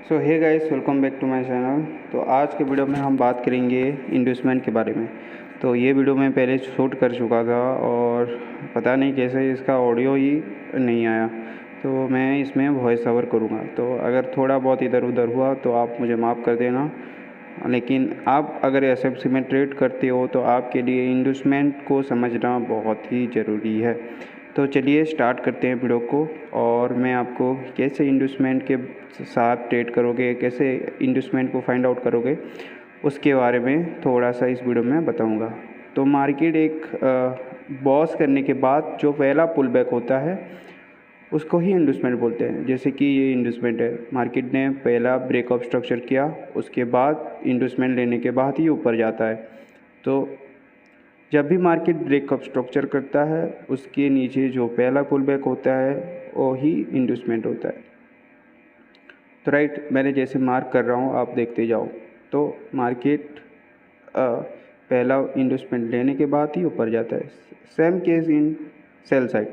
So hey guys, welcome back to my channel. तो आज के वीडियो में हम बात करेंगे इंडस्टमेंट के बारे में। तो ये वीडियो मैं पहले शूट कर चुका था और पता नहीं कैसे इसका ऑडियो ही नहीं आया, तो मैं इसमें वॉइस ओवर करूँगा। तो अगर थोड़ा बहुत इधर उधर हुआ तो आप मुझे माफ़ कर देना। लेकिन आप अगर एसएफसी में ट्रेड करते हो तो आपके लिए इंडस्टमेंट को समझना बहुत ही ज़रूरी है। तो चलिए स्टार्ट करते हैं वीडियो को, और मैं आपको कैसे इंडस्टमेंट के साथ ट्रेड करोगे, कैसे इंडस्टमेंट को फाइंड आउट करोगे, उसके बारे में थोड़ा सा इस वीडियो में बताऊंगा। तो मार्केट एक बॉस करने के बाद जो पहला पुल बैक होता है उसको ही इंडस्टमेंट बोलते हैं। जैसे कि ये इंडस्टमेंट है, मार्केट ने पहला ब्रेकअप स्ट्रक्चर किया, उसके बाद इंडस्टमेंट लेने के बाद ही ऊपर जाता है। तो जब भी मार्केट ब्रेकअप स्ट्रक्चर करता है उसके नीचे जो पहला पुल बैक होता है वो ही इंडस्टमेंट होता है। तो राइट, मैंने जैसे मार्क कर रहा हूँ आप देखते जाओ। तो मार्केट पहला इंडस्टमेंट लेने के बाद ही ऊपर जाता है। Same case in sell side.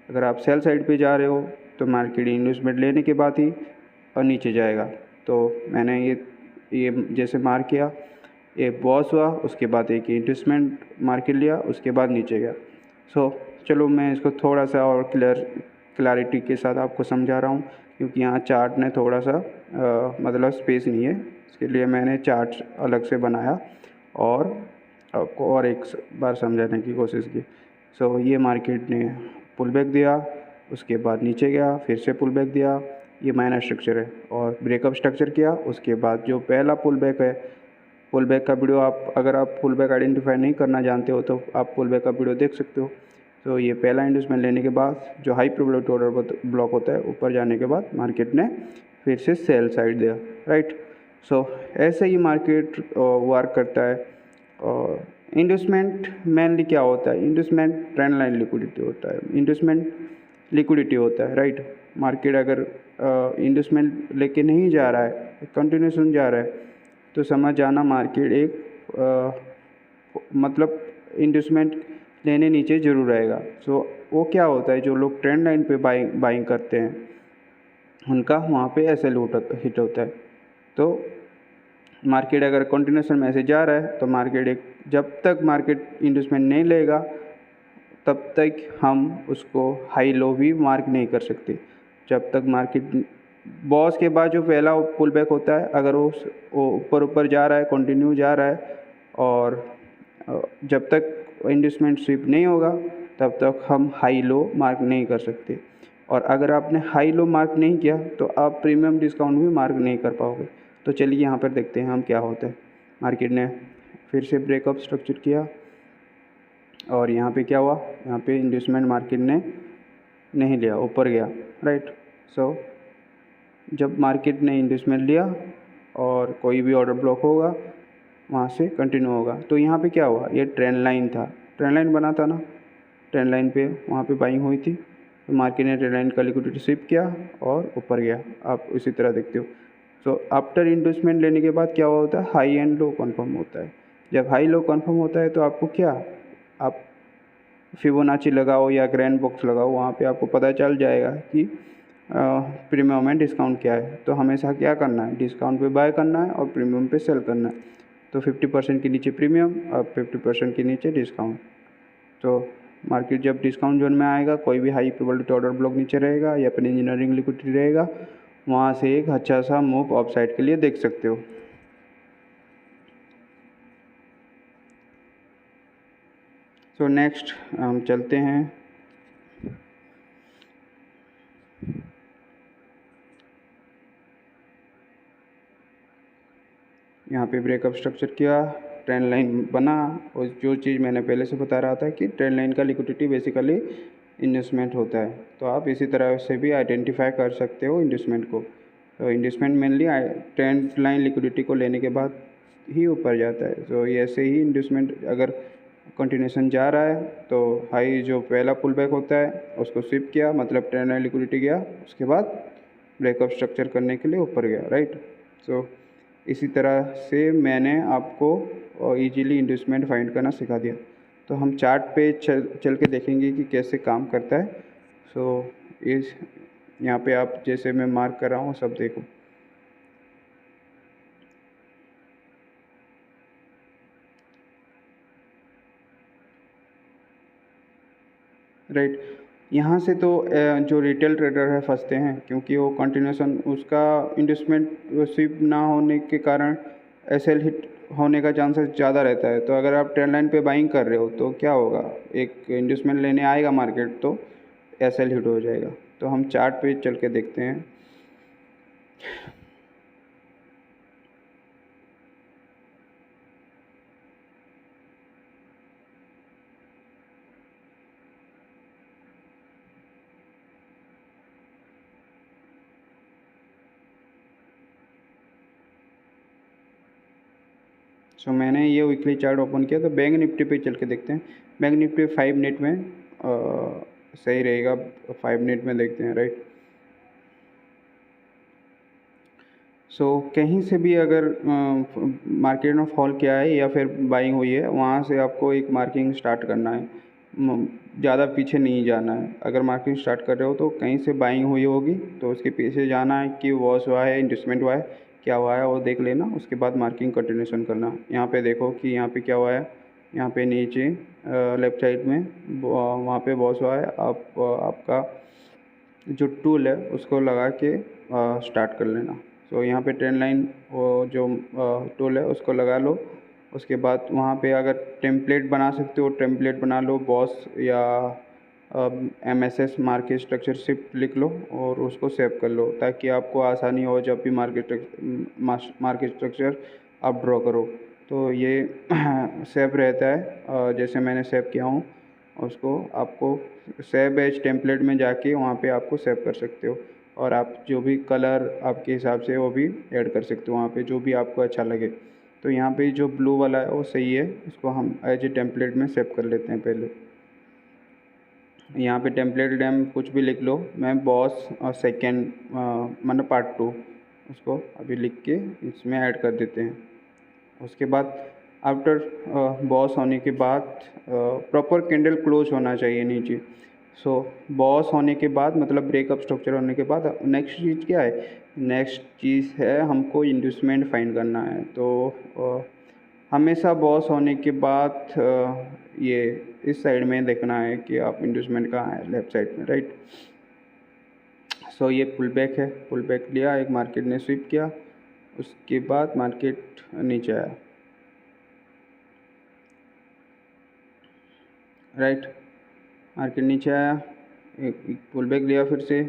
अगर आप सेल साइड पे जा रहे हो तो मार्केट इंडस्टमेंट लेने के बाद ही और नीचे जाएगा। तो मैंने ये जैसे मार्क किया, एक बॉस हुआ, उसके बाद एक इंडस्टमेंट मार्केट लिया, उसके बाद नीचे गया। सो चलो मैं इसको थोड़ा सा और क्लैरिटी के साथ आपको समझा रहा हूँ, क्योंकि यहाँ चार्ट ने थोड़ा सा मतलब स्पेस नहीं है, इसके लिए मैंने चार्ट अलग से बनाया और आपको और एक बार समझाने की कोशिश की। सो ये मार्केट ने पुल बैक दिया, उसके बाद नीचे गया, फिर से पुल बैक दिया, ये माइनर स्ट्रक्चर है, और ब्रेकअप स्ट्रक्चर किया। उसके बाद जो पहला पुल बैक है, पुल बैक का वीडियो अगर आप पुल बैक आइडेंटिफाई नहीं करना जानते हो तो आप पुल बैक का वीडियो देख सकते हो। तो ये पहला इंडस्टमेंट लेने के बाद जो हाई प्रोबेबिलिटी ऑर्डर ब्लॉक होता है, ऊपर जाने के बाद मार्केट ने फिर से सेल साइड दिया, राइट। सो ऐसे ही मार्केट वर्क करता है। और इंडस्टमेंट मेनली क्या होता है? इंडस्टमेंट ट्रेंड लाइन लिक्विडिटी होता है, इंडस्टमेंट लिक्विडिटी होता है, राइट। मार्केट अगर इंडस्टमेंट लेके नहीं जा रहा है, कंटिन्यूसन जा रहा है, तो समझ जाना मार्केट एक मतलब इंडस्टमेंट लेने नीचे ज़रूर आएगा। सो वो क्या होता है, जो लोग ट्रेंड लाइन पे बाइंग करते हैं उनका वहाँ पे एसएल हिट होता है। तो मार्केट अगर कंटिन्यूसन में ऐसे जा रहा है तो मार्केट जब तक मार्केट इंडस्टमेंट नहीं लेगा तब तक हम उसको हाई लो भी मार्क नहीं कर सकते। जब तक मार्केट बॉस के बाद जो पहला पुल बैक होता है, अगर वो ऊपर जा रहा है, कंटिन्यू जा रहा है, और जब तक इंडस्टमेंट स्विप नहीं होगा तब तक हम हाई लो मार्क नहीं कर सकते। और अगर आपने हाई लो मार्क नहीं किया तो आप प्रीमियम डिस्काउंट भी मार्क नहीं कर पाओगे। तो चलिए यहाँ पर देखते हैं हम क्या होता है। मार्केट ने फिर से ब्रेकअप स्ट्रक्चर किया और यहाँ पे क्या हुआ, यहाँ पे इंडस्टमेंट मार्केट ने नहीं लिया, ऊपर गया, राइट। सो जब मार्केट ने इंडस्टमेंट लिया और कोई भी ऑर्डर ब्लॉक होगा वहाँ से कंटिन्यू होगा। तो यहाँ पे क्या हुआ, ये ट्रेंड लाइन था, ट्रेंड लाइन बना था ना, ट्रेंड लाइन पे वहाँ पे बाइंग हुई थी, तो मार्केट ने ट्रेंड लाइन का लिक्विडिटी स्विप किया और ऊपर गया। आप इसी तरह देखते हो। सो आफ्टर इंडस्टमेंट लेने के बाद क्या होता है, हाई एंड लो कन्फर्म होता है। जब हाई लो कन्फर्म होता है तो आपको क्या, आप फिबोनाची लगाओ या ग्रैंड बॉक्स लगाओ, वहाँ पे आपको पता चल जाएगा कि प्रीमियम में डिस्काउंट क्या है। तो हमेशा क्या करना है, डिस्काउंट पे बाय करना है और प्रीमियम पे सेल करना है। तो 50% के नीचे प्रीमियम और 50% के नीचे डिस्काउंट। तो मार्केट जब डिस्काउंट जोन में आएगा, कोई भी हाई प्रोबेबिलिटी ऑर्डर ब्लॉक नीचे रहेगा या फिर इंजीनियरिंग लिक्विडिटी रहेगा, वहाँ से एक अच्छा सा मूव अप साइड के लिए देख सकते हो। सो नेक्स्ट हम चलते हैं। यहाँ पे ब्रेकअप स्ट्रक्चर किया, ट्रेंड लाइन बना, और जो चीज़ मैंने पहले से बता रहा था कि ट्रेंड लाइन का लिक्विडिटी बेसिकली इन्वेस्टमेंट होता है। तो आप इसी तरह से भी आइडेंटिफाई कर सकते हो इंडस्टमेंट को। तो इंडस्टमेंट मेनली ट्रेंड लाइन लिक्विडिटी को लेने के बाद ही ऊपर जाता है। तो ये ऐसे ही इंडस्टमेंट अगर कंटिन्यूशन जा रहा है तो हाई जो पहला पुल बैक होता है उसको स्विप किया, मतलब ट्रेंड लाइन लिक्विडिटी गया, उसके बाद ब्रेकअप स्ट्रक्चर करने के लिए ऊपर गया, राइट। सो इसी तरह से मैंने आपको इजीली इंडस्टमेंट फाइंड करना सिखा दिया। तो हम चार्ट पे चल के देखेंगे कि कैसे काम करता है। सो इस यहाँ पे आप जैसे मैं मार्क कर रहा हूँ सब देखो। राइट। यहाँ से तो जो रिटेल ट्रेडर है फंसते हैं, क्योंकि वो कंटिन्यूसन उसका इन्वेस्टमेंट स्विप ना होने के कारण एसएल हिट होने का चांसेस ज़्यादा रहता है। तो अगर आप ट्रेंड लाइन पे बाइंग कर रहे हो तो क्या होगा, एक इन्वेस्टमेंट लेने आएगा मार्केट तो एसएल हिट हो जाएगा। तो हम चार्ट पे चल के देखते हैं। सो मैंने ये वीकली चार्ट ओपन किया, तो बैंक निफ्टी पे चल के देखते हैं। बैंक निफ्टी 5 मिनट में सही रहेगा, 5 मिनट में देखते हैं, राइट। सो कहीं से भी अगर मार्केट में फॉल किया है या फिर बाइंग हुई है, वहाँ से आपको एक मार्किंग स्टार्ट करना है, ज़्यादा पीछे नहीं जाना है। अगर मार्किंग स्टार्ट कर रहे हो तो कहीं से बाइंग हुई होगी तो उसके पीछे जाना है कि वॉश हुआ है, इन्वेस्टमेंट हुआ है, क्या हुआ है वो देख लेना, उसके बाद मार्किंग कंटिन्यूशन करना। यहाँ पे देखो कि यहाँ पे क्या हुआ है, यहाँ पे नीचे लेफ्ट साइड में वहाँ पे वॉश हुआ है। आप आपका जो टूल है उसको लगा के स्टार्ट कर लेना। सो यहाँ पे ट्रेंड लाइन वो जो टूल है उसको लगा लो। उसके बाद वहाँ पे अगर टेम्पलेट बना सकते हो टेम्पलेट बना लो, बॉस या MSS मार्केट स्ट्रक्चर शिफ्ट लिख लो और उसको सेव कर लो, ताकि आपको आसानी हो जब भी मार्केट स्ट्रक्चर आप ड्रॉ करो। तो ये सेव रहता है, जैसे मैंने सेव किया हूँ उसको आपको सेव एज टेम्पलेट में जाके वहाँ पे आपको सेव कर सकते हो, और आप जो भी कलर आपके हिसाब से वो भी ऐड कर सकते हो वहाँ पे, जो भी आपको अच्छा लगे। तो यहाँ पे जो ब्लू वाला है वो सही है, इसको हम एज ए टेम्पलेट में सेव कर लेते हैं पहले। यहाँ पे टेम्पलेट नेम कुछ भी लिख लो, मैं बॉस और सेकेंड मतलब पार्ट 2 उसको अभी लिख के इसमें ऐड कर देते हैं। उसके बाद आफ्टर बॉस होने के बाद प्रॉपर कैंडल क्लोज होना चाहिए नीचे। सो बॉस होने के बाद मतलब ब्रेकअप स्ट्रक्चर होने के बाद नेक्स्ट चीज़ क्या है, नेक्स्ट चीज़ है हमको इंड्यूसमेंट फाइंड करना है। तो हमेशा बॉस होने के बाद ये इस साइड में देखना है कि आप इंड्यूसमेंट कहाँ है, लेफ्ट साइड में, राइट। सो ये पुल बैक है, पुल बैक लिया, एक मार्केट ने स्वीप किया, उसके बाद मार्केट नीचे आया, राइट। मार्केट नीचे आया, एक पुल बैक लिया फिर से,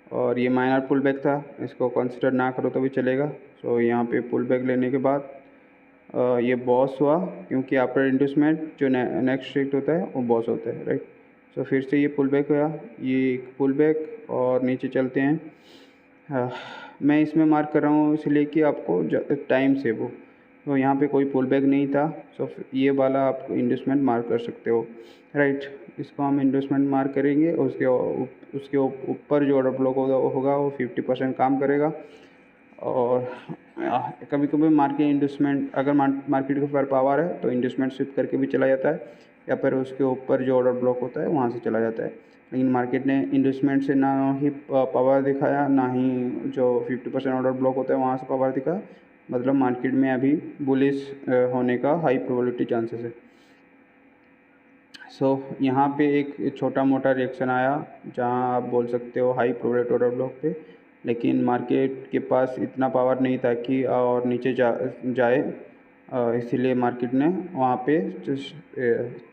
और ये माइनर पुल बैक था, इसको कंसिडर ना करो तो भी चलेगा। सो यहाँ पे पुल बैक लेने के बाद ये बॉस हुआ, क्योंकि आफ्टर इंड्यूसमेंट जो नेक्स्ट स्ट्रिक्ट होता है वो बॉस होता है, राइट। सो फिर से ये पुल बैक हुआ, ये पुल बैक, और नीचे चलते हैं। मैं इसमें मार्क कर रहा हूँ इसलिए कि आपको टाइम सेव हो। तो यहाँ पे कोई पुल बैक नहीं था, सो ये वाला आप इन्वेस्टमेंट मार्क कर सकते हो, राइट। इसको हम इन्वेस्टमेंट मार्क करेंगे, उसके ऊपर जो ऑर्डर ब्लॉक होगा वो 50% काम करेगा। और कभी कभी मार्केट इन्वेस्टमेंट अगर मार्केट के ऊपर पावर है तो इन्वेस्टमेंट स्विप करके भी चला जाता है, या फिर उसके ऊपर जो ऑर्डर ब्लॉक होता है वहाँ से चला जाता है। लेकिन मार्केट ने इन्वेस्टमेंट से ना ही पावर दिखाया, ना ही जो 50% ऑर्डर ब्लॉक होता है वहाँ से पावर दिखाया, मतलब मार्केट में अभी बुलिश होने का हाई प्रोबेबिलिटी चांसेस है। सो यहाँ पे एक छोटा मोटा रिएक्शन आया, जहाँ आप बोल सकते हो हाई प्रोबेबिलिटी ऑर्डर ब्लॉक पे, लेकिन मार्केट के पास इतना पावर नहीं था कि और नीचे जाए, इसीलिए मार्केट ने वहाँ पे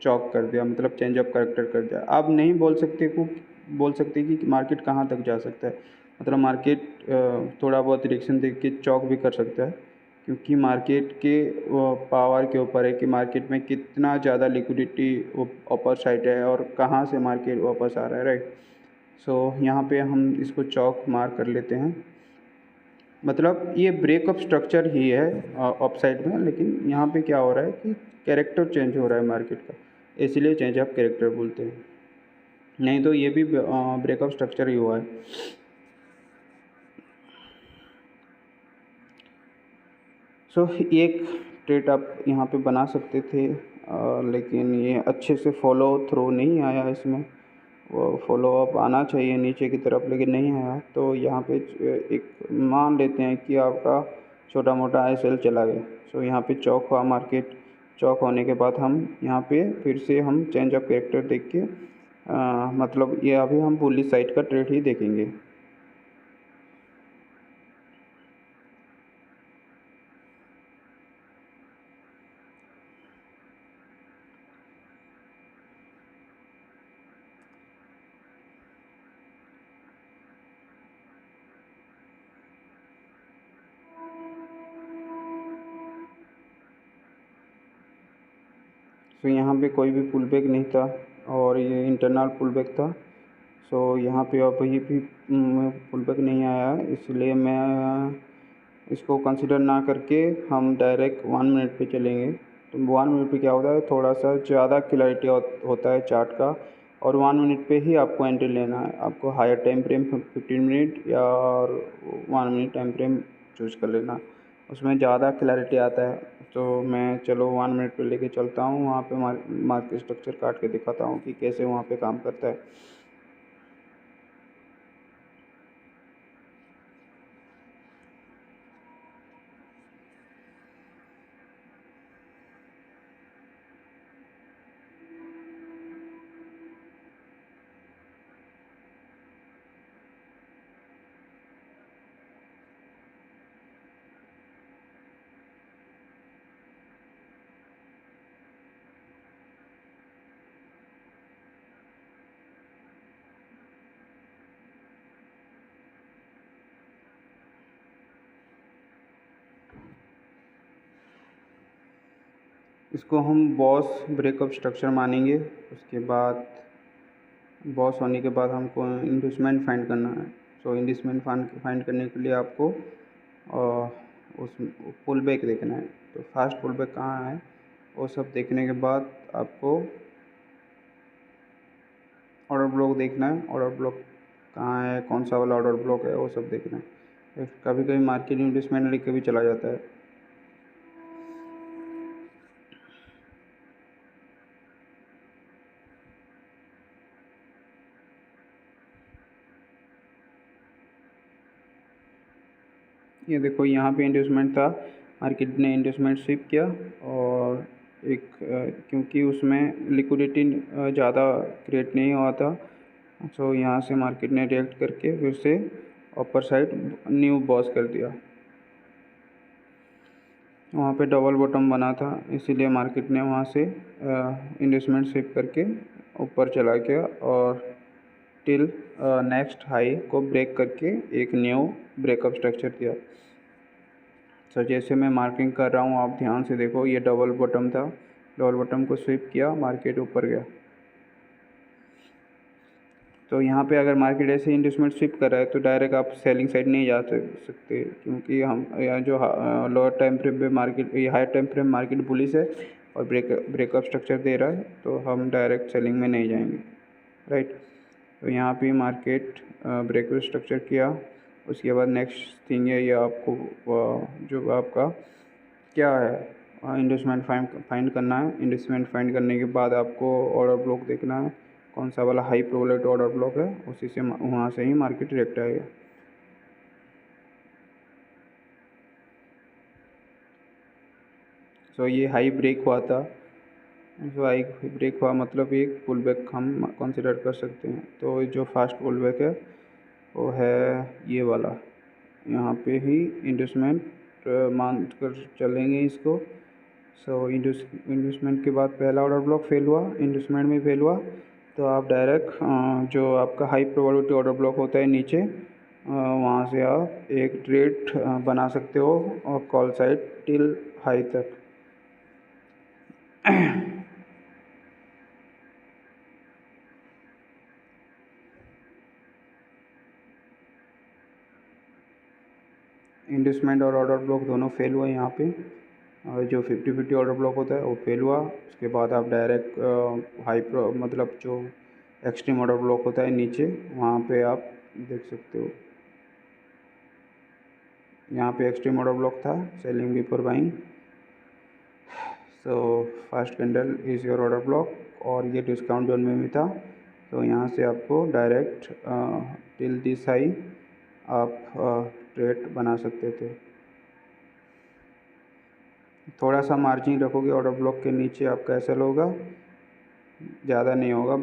चॉक कर दिया, मतलब चेंज ऑफ करेक्टर कर दिया। आप नहीं बोल सकते कि मार्केट कहाँ तक जा सकता है, मतलब मार्केट थोड़ा बहुत रिएक्शन देख के चॉक भी कर सकता है, क्योंकि मार्केट के पावर के ऊपर है कि मार्केट में कितना ज़्यादा लिक्विडिटी ऊपर साइड है और कहाँ से मार्केट वापस आ रहा है, राइट। सो यहाँ पे हम इसको चौक मार्क कर लेते हैं, मतलब ये ब्रेकअप स्ट्रक्चर ही है अप साइड में, लेकिन यहाँ पे क्या हो रहा है कि कैरेक्टर चेंज हो रहा है मार्केट का, इसलिए चेंज ऑफ कैरेक्टर बोलते हैं, नहीं तो ये भी ब्रेकअप स्ट्रक्चर ही हुआ है। सो एक ट्रेड आप यहाँ पे बना सकते थे, लेकिन ये अच्छे से फॉलो थ्रू नहीं आया, इसमें वो फॉलो अप आना चाहिए नीचे की तरफ, लेकिन नहीं आया। तो यहाँ पे एक मान लेते हैं कि आपका छोटा मोटा ISL चला गया। सो यहाँ पे चौक हुआ मार्केट, चौक होने के बाद हम यहाँ पे फिर से हम चेंज ऑफ कैरेक्टर देख के मतलब ये अभी हम बुलिश साइड का ट्रेड ही देखेंगे। तो यहाँ पे कोई भी पुल बैक नहीं था और ये इंटरनल पुल बैक था। सो यहाँ पे अब ये भी पुल बैक नहीं आया है, इसलिए मैं इसको कंसिडर ना करके हम डायरेक्ट 1 मिनट पे चलेंगे। तो 1 मिनट पे क्या होता है, थोड़ा सा ज़्यादा क्लैरिटी होता है चार्ट का, और 1 मिनट पे ही आपको एंट्री लेना है। आपको हायर टाइम फ्रेम 15 मिनट या 1 मिनट टाइम फ्रेम चूज कर लेना, उसमें ज़्यादा क्लैरिटी आता है। तो मैं चलो 1 मिनट पे लेके चलता हूँ, वहाँ पे मार्केट स्ट्रक्चर काट के दिखाता हूँ कि कैसे वहाँ पे काम करता है। इसको हम बॉस ब्रेकअप स्ट्रक्चर मानेंगे। उसके बाद बॉस होने के बाद हमको इंड्यूसमेंट फाइंड करना है। सो इंड्यूसमेंट फाइंड करने के लिए आपको उस पुल बैक देखना है। तो फास्ट पुल बैक कहाँ है वो सब देखने के बाद आपको ऑर्डर ब्लॉक देखना है। ऑर्डर ब्लॉक कहाँ है, कौन सा वाला ऑर्डर ब्लॉक है, वो सब देखना है। कभी कभी मार्केट इंड्यूसमेंट लेके भी चला जाता है। ये देखो यहाँ पे इंड्यूसमेंट था, मार्केट ने इंड्यूसमेंट स्विप किया और एक क्योंकि उसमें लिक्विडिटी ज़्यादा क्रिएट नहीं हुआ था, सो यहाँ से मार्केट ने रिएक्ट करके फिर से अपर साइड न्यू बॉस कर दिया। वहाँ पे डबल बॉटम बना था, इसीलिए मार्केट ने वहाँ से इन्वेस्टमेंट स्विप करके ऊपर चला गया और टिल नेक्स्ट हाई को ब्रेक करके एक न्यू ब्रेकअप स्ट्रक्चर दिया। सो जैसे मैं मार्किंग कर रहा हूँ, आप ध्यान से देखो, ये डबल बॉटम था, डबल बॉटम को स्विप किया, मार्केट ऊपर गया। तो यहाँ पे अगर मार्केट ऐसे इंड्यूसमेंट स्विप कर रहा है तो डायरेक्ट आप सेलिंग साइड नहीं जा सकते, क्योंकि हम यहाँ जो लोअर टाइम फ्रेम पे मार्केट, ये higher time frame market bullish है और ब्रेकअप स्ट्रक्चर दे रहा है, तो हम डायरेक्ट सेलिंग में नहीं जाएंगे, राइट। तो यहाँ पे मार्केट ब्रेकअप स्ट्रक्चर किया। उसके बाद नेक्स्ट थिंग है, ये आपको जो आपका क्या है, इन्वेस्टमेंट फाइंड करना है। इन्वेस्टमेंट फाइंड करने के बाद आपको ऑर्डर ब्लॉक देखना है, कौन सा वाला हाई प्रोबेबिलिटी ऑर्डर ब्लॉक है, उसी से वहाँ से ही मार्केट रिएक्ट आएगा। सो ये हाई ब्रेक हुआ था, जो हाई ब्रेक हुआ मतलब एक पुल बैक हम कंसिडर कर सकते हैं। तो जो फास्ट पुल बैक है वो है ये वाला, यहाँ पे ही इन्वेस्टमेंट मान कर चलेंगे इसको। सो इन्वेस्टमेंट के बाद पहला ऑर्डर ब्लॉक फेल हुआ, इन्वेस्टमेंट में फेल हुआ, तो आप डायरेक्ट जो आपका हाई प्रोबेबिलिटी ऑर्डर ब्लॉक होता है नीचे, वहाँ से आप एक ट्रेड बना सकते हो और कॉल साइड टिल हाई तक। इन्वेस्टमेंट और ऑर्डर ब्लॉक दोनों फेल हुए यहाँ पे। और जो 50-50 ऑर्डर ब्लॉक होता है वो फेल हुआ। उसके बाद आप डायरेक्ट हाई प्रो मतलब जो एक्सट्रीम ऑर्डर ब्लॉक होता है नीचे, वहाँ पे आप देख सकते हो, यहाँ पे एक्सट्रीम ऑर्डर ब्लॉक था, selling before buying. So first candle is your order block, और ये डिस्काउंट जोन में भी था। तो यहाँ से आपको डायरेक्ट टिल दिस हाई आप ट्रेड बना सकते थे। थोड़ा सा मार्जिन रखोगे ऑर्डर ब्लॉक के नीचे, आपका ऐसा होगा, ज़्यादा नहीं होगा।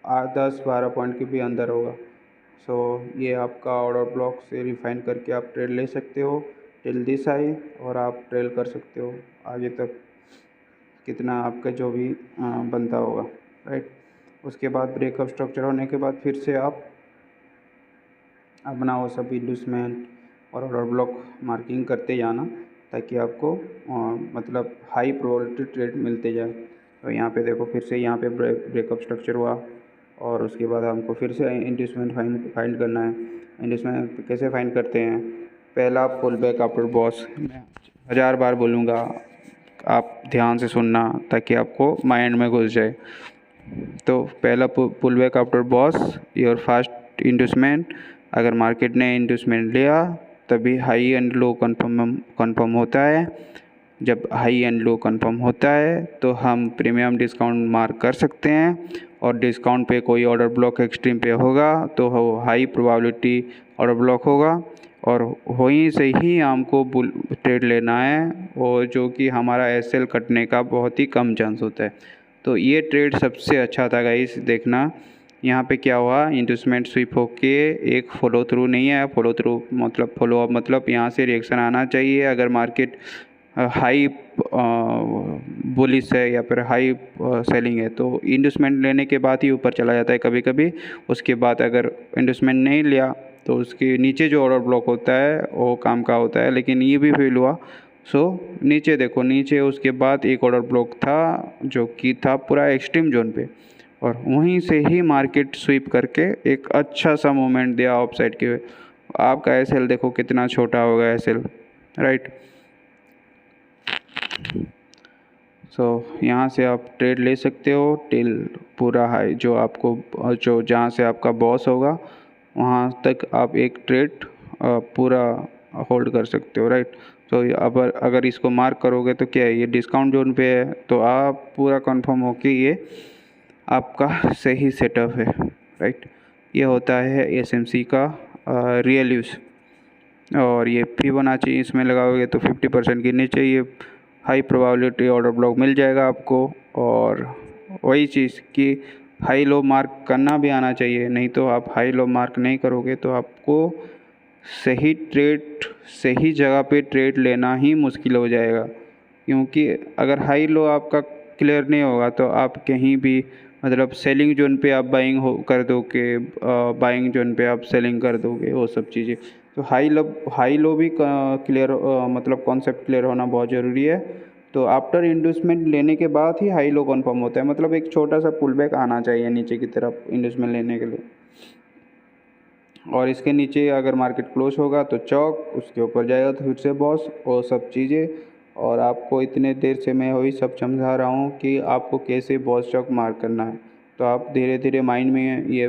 10-12 पॉइंट के भी अंदर होगा। सो ये आपका ऑर्डर ब्लॉक से रिफाइन करके आप ट्रेड ले सकते हो टिल दिस हाई, और आप ट्रेड कर सकते हो आगे तक कितना आपका जो भी बनता होगा, राइट। उसके बाद ब्रेकअप स्ट्रक्चर होने के बाद फिर से आप अपना वो सब इंड्यूसमेंट और ऑर्डर ब्लॉक मार्किंग करते जाना, ताकि आपको मतलब हाई प्रोबेबिलिटी ट्रेड मिलते जाए। तो यहाँ पे देखो फिर से यहाँ पे ब्रेकअप स्ट्रक्चर हुआ, और उसके बाद हमको फिर से इंड्यूसमेंट फाइंड करना है। इंड्यूसमेंट कैसे फाइंड करते हैं? पहला पुल बैक आफ्टर बॉस, मैं 1000 बार बोलूँगा, आप ध्यान से सुनना ताकि आपको माइंड में घुस जाए। तो पहला pull back after BOS your first inducement, अगर मार्केट ने इंड्यूसमेंट लिया तभी हाई एंड लो कन्फर्म होता है। जब हाई एंड लो कन्फर्म होता है तो हम प्रीमियम डिस्काउंट मार्क कर सकते हैं, और डिस्काउंट पे कोई ऑर्डर ब्लॉक एक्सट्रीम पे होगा तो वो हाई प्रोबेबिलिटी ऑर्डर ब्लॉक होगा, और वहीं से ही हमको ट्रेड लेना है, और जो कि हमारा एसएल कटने का बहुत ही कम चांस होता है। तो ये ट्रेड सबसे अच्छा था गाइस। देखना यहाँ पे क्या हुआ, इंड्यूसमेंट स्विप होके एक फॉलो थ्रू नहीं है। फॉलो थ्रू मतलब फॉलो अप मतलब यहाँ से रिएक्शन आना चाहिए। अगर मार्केट हाई बुलिश है या फिर हाई सेलिंग है तो इंड्यूसमेंट लेने के बाद ही ऊपर चला जाता है कभी कभी। उसके बाद अगर इंड्यूसमेंट नहीं लिया तो उसके नीचे जो ऑर्डर ब्लॉक होता है वो काम का होता है, लेकिन ये भी फेल हुआ। सो नीचे देखो, नीचे उसके बाद एक ऑर्डर ब्लॉक था जो कि था पूरा एक्सट्रीम जोन पे, और वहीं से ही मार्केट स्वीप करके एक अच्छा सा मूवमेंट दिया ऑफ साइड के। आपका एसएल देखो कितना छोटा होगा एसएल, राइट। सो यहाँ से आप ट्रेड ले सकते हो टिल पूरा हाई, जो आपको जो जहाँ से आपका बॉस होगा वहाँ तक आप एक ट्रेड पूरा होल्ड कर सकते हो, राइट। तो अगर इसको मार्क करोगे तो क्या है, ये डिस्काउंट जोन पे है, तो आप पूरा कंफर्म हो कि ये आपका सही सेटअप है, राइट। ये होता है एसएमसी का रियल यूज़। और ये फिबोनाची इसमें लगाओगे तो 50% गिरनी चाहिए, हाई प्रोबेबिलिटी ऑर्डर ब्लॉक मिल जाएगा आपको। और वही चीज़ कि हाई लो मार्क करना भी आना चाहिए, नहीं तो आप हाई लो मार्क नहीं करोगे तो आपको सही ट्रेड सही जगह पे ट्रेड लेना ही मुश्किल हो जाएगा। क्योंकि अगर हाई लो आपका क्लियर नहीं होगा तो आप कहीं भी मतलब सेलिंग जोन पे आप बाइंग कर दोगे, बाइंग जोन पे आप सेलिंग कर दोगे, वो सब चीज़ें। तो हाई लो भी क्लियर मतलब कॉन्सेप्ट क्लियर होना बहुत ज़रूरी है। तो आफ्टर इंड्यूसमेंट लेने के बाद ही हाई लो कन्फर्म होता है, मतलब एक छोटा सा पुल बैक आना चाहिए नीचे की तरफ इंड्यूसमेंट लेने के लिए। और इसके नीचे अगर मार्केट क्लोज होगा तो चौक, उसके ऊपर जाएगा तो फिर से बॉस, वो सब चीज़ें। और आपको इतने देर से मैं वही सब समझा रहा हूँ कि आपको कैसे बॉस चौक मार्क करना है। तो आप धीरे धीरे माइंड में ये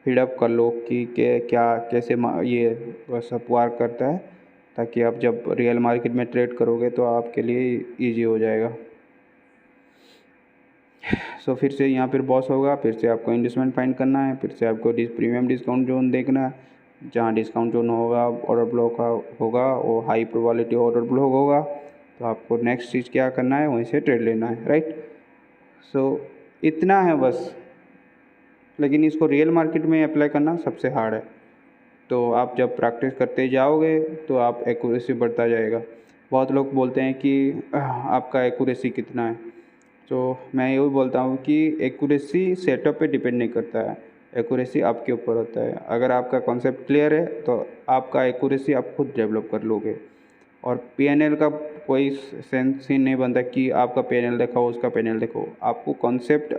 फीडअप कर लो कि क्या कैसे ये सब वर्क करता है, ताकि आप जब रियल मार्केट में ट्रेड करोगे तो आपके लिए ईजी हो जाएगा। सो फिर से यहाँ पर बॉस होगा, फिर से आपको इंड्यूसमेंट फाइंड करना है, फिर से आपको प्रीमियम डिस्काउंट जोन देखना है। जहाँ डिस्काउंट जोन होगा ऑर्डर ब्लॉक होगा वो हाई प्रोबेबिलिटी ऑर्डर ब्लॉक होगा, तो आपको नेक्स्ट चीज़ क्या करना है, वहीं से ट्रेड लेना है, राइट। सो इतना है बस, लेकिन इसको रियल मार्केट में अप्लाई करना सबसे हार्ड है। तो आप जब प्रैक्टिस करते जाओगे तो आप एक्यूरेसी बढ़ता जाएगा। बहुत लोग बोलते हैं कि आपका एक्यूरेसी कितना है, तो मैं यही बोलता हूँ कि एक्यूरेसी सेटअप पे डिपेंड नहीं करता है, एक्यूरेसी आपके ऊपर होता है। अगर आपका कॉन्सेप्ट क्लियर है तो आपका एक्यूरेसी आप खुद डेवलप कर लोगे। और पीएनएल का कोई सेंस ही नहीं बनता कि आपका पीएनएल देखो उसका पीएनएल देखो, आपको कॉन्सेप्ट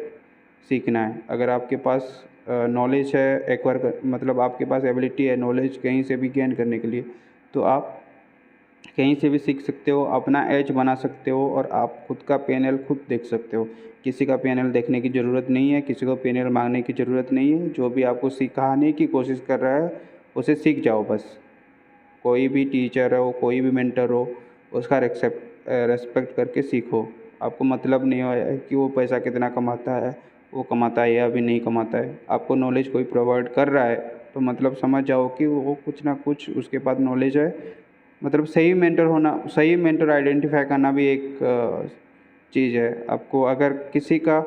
सीखना है। अगर आपके पास नॉलेज है एक्वायर मतलब आपके पास एबिलिटी है नॉलेज कहीं से भी गेन करने के लिए, तो आप कहीं से भी सीख सकते हो, अपना एज बना सकते हो, और आप खुद का पीएनएल खुद देख सकते हो। किसी का पीएनएल देखने की ज़रूरत नहीं है, किसी को पीएनएल मांगने की ज़रूरत नहीं है। जो भी आपको सिखाने की कोशिश कर रहा है उसे सीख जाओ बस। कोई भी टीचर हो, कोई भी मेंटर हो, उसका रेस्पेक्ट करके सीखो। आपको मतलब नहीं है कि वो पैसा कितना कमाता है, वो कमाता है या भी नहीं कमाता है। आपको नॉलेज कोई प्रोवाइड कर रहा है तो मतलब समझ जाओ कि वो कुछ ना कुछ उसके पास नॉलेज है। मतलब सही मेंटर होना, सही मेंटर आइडेंटिफाई करना भी एक चीज़ है। आपको अगर किसी का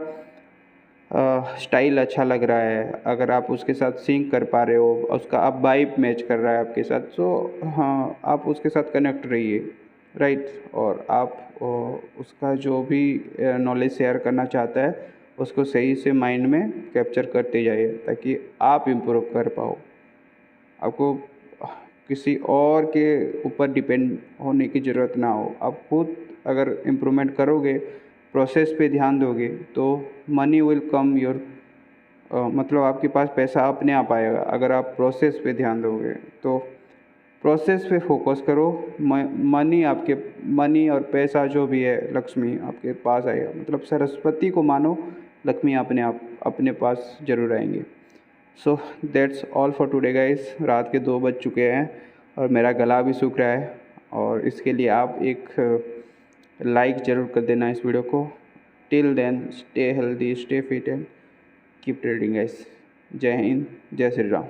स्टाइल अच्छा लग रहा है, अगर आप उसके साथ सिंक कर पा रहे हो, उसका आप वाइब मैच कर रहा है आपके साथ, तो हाँ आप उसके साथ कनेक्ट रहिए, राइट। और आप उसका जो भी नॉलेज शेयर करना चाहता है उसको सही से माइंड में कैप्चर करते जाइए ताकि आप इम्प्रूव कर पाओ। आपको किसी और के ऊपर डिपेंड होने की ज़रूरत ना हो। आप खुद अगर इम्प्रूवमेंट करोगे, प्रोसेस पे ध्यान दोगे, तो मनी विल कम योर मतलब आपके पास पैसा अपने आप आएगा। अगर आप प्रोसेस पे ध्यान दोगे तो प्रोसेस पे फोकस करो, मनी और पैसा जो भी है, लक्ष्मी आपके पास आएगा। मतलब सरस्वती को मानो, लक्ष्मी अपने आप अपने पास ज़रूर आएंगे। So that's all for today guys. रात के 2 बज चुके हैं और मेरा गला भी सूख रहा है, और इसके लिए आप एक लाइक ज़रूर कर देना इस वीडियो को। Till then stay healthy, stay fit and keep trading guys. जय हिंद, जय श्री राम।